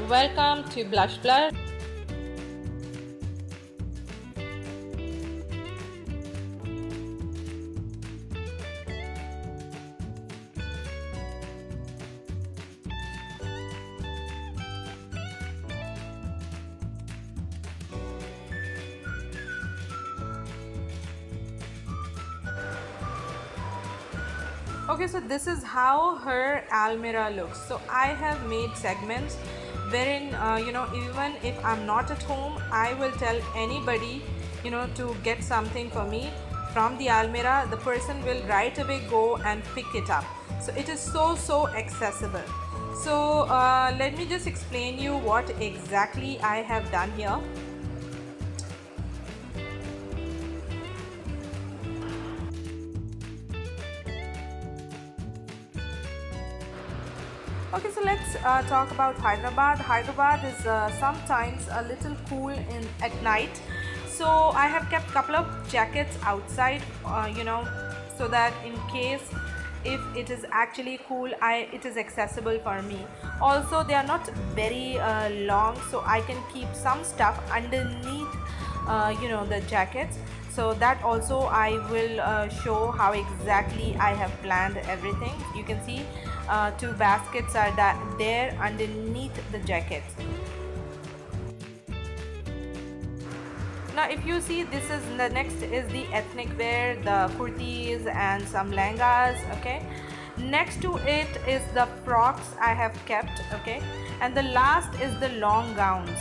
welcome to Blush Blur. Okay, so this is how her almirah looks. So I have made segments wherein even if I'm not at home, I will tell anybody to get something for me from the almirah. The person will right away go and pick it up. So it is so accessible. So let me just explain you what exactly I have done here. Okay, so let's talk about Hyderabad. Hyderabad is sometimes a little cool at night. So I have kept couple of jackets outside, so that in case if it is actually cool, it is accessible for me. Also, they are not very long, so I can keep some stuff underneath, the jackets. So that also I will show how exactly I have planned everything. You can see two baskets are there underneath the jackets. Now if you see, this is the next is the ethnic wear, the kurtis and some lehengas. Okay, next to it is the frocks I have kept. Okay, and the last is the long gowns.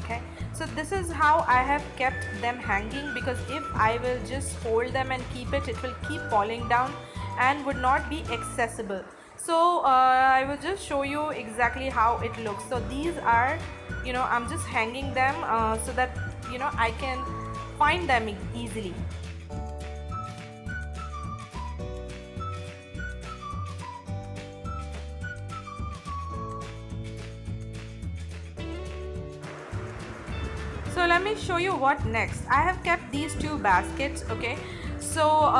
Okay, so this is how I have kept them hanging, because if I will just fold them and keep it will keep falling down and would not be accessible. So I will just show you exactly how it looks. So these are, I'm just hanging them so that I can find them easily. So let me show you what next. I have kept these two baskets. Okay, so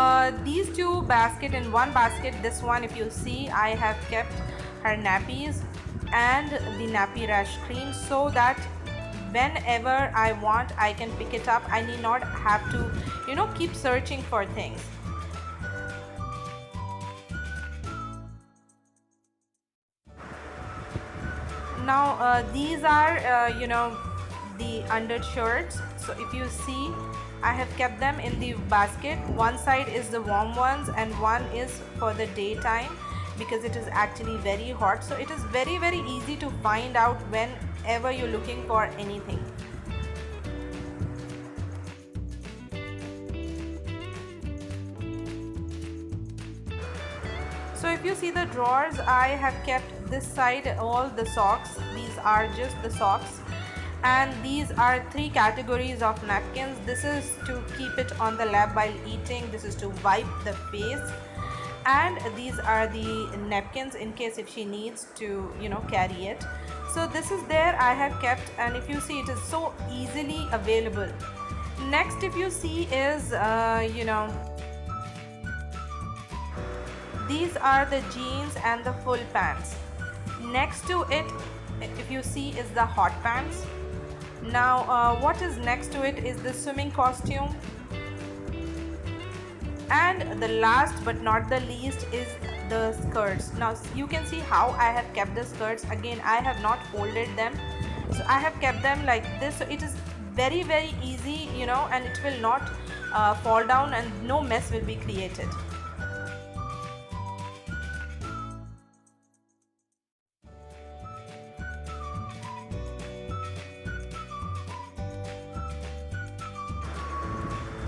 these two basket, in one basket, this one, if you see, I have kept her nappies and the nappy rash cream, so that whenever I want, I can pick it up. I need not have to keep searching for things. Now these are the undershirts. So if you see, I have kept them in the basket. One side is the warm ones and one is for the daytime, because it is actually very hot. So it is very easy to find out whenever you're looking for anything. So if you see the drawers, I have kept this side all the socks. These are just the socks, and these are three categories of napkins. This is to keep it on the lap while eating. This is to wipe the face, and these are the napkins in case if she needs to carry it. So this is there I have kept, and if you see, it is so easily available. Next, if you see, is these are the jeans and the full pants. Next to it, if you see, is the hot pants. Now what is next to it is the swimming costume, and the last but not the least is the skirts. Now you can see how I have kept the skirts. Again, I have not folded them, so I have kept them like this, so it is very easy, and it will not fall down and no mess will be created.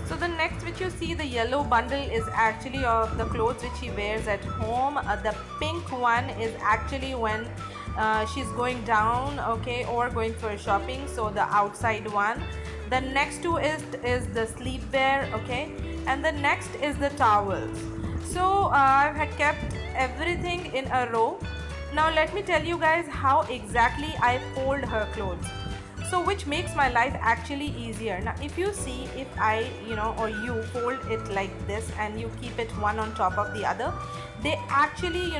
So the next which you see, the yellow bundle, is actually of the clothes which she wears at home. The pink one is actually when she's going down, okay, or going for shopping, so the outside one. The next two is the sleepwear, okay, and the next is the towels. So I have kept everything in a row. Now let me tell you guys how exactly I fold her clothes, so which makes my life actually easier. Now if you see, if I or you fold it like this and you keep it one on top of the other, they actually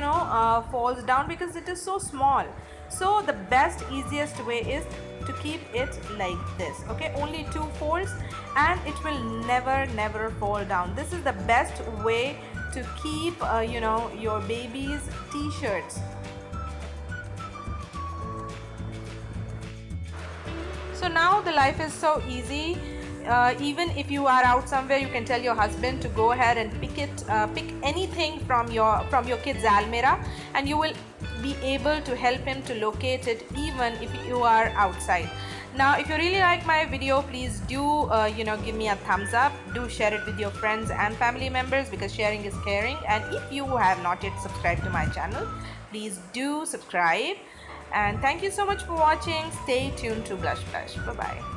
falls down because it is so small. So the best easiest way is to keep it like this, okay, only two folds, and it will never fall down. This is the best way to keep your baby's t-shirts. So now the life is so easy. Even if you are out somewhere, you can tell your husband to go ahead and pick anything from your kids almirah, and you will be able to help him to locate it even if you are outside. Now if you really like my video, please do give me a thumbs up. Do share it with your friends and family members, because sharing is caring. And if you have not yet subscribed to my channel, please do subscribe. And thank you so much for watching. Stay tuned to Blush Blush. Bye bye.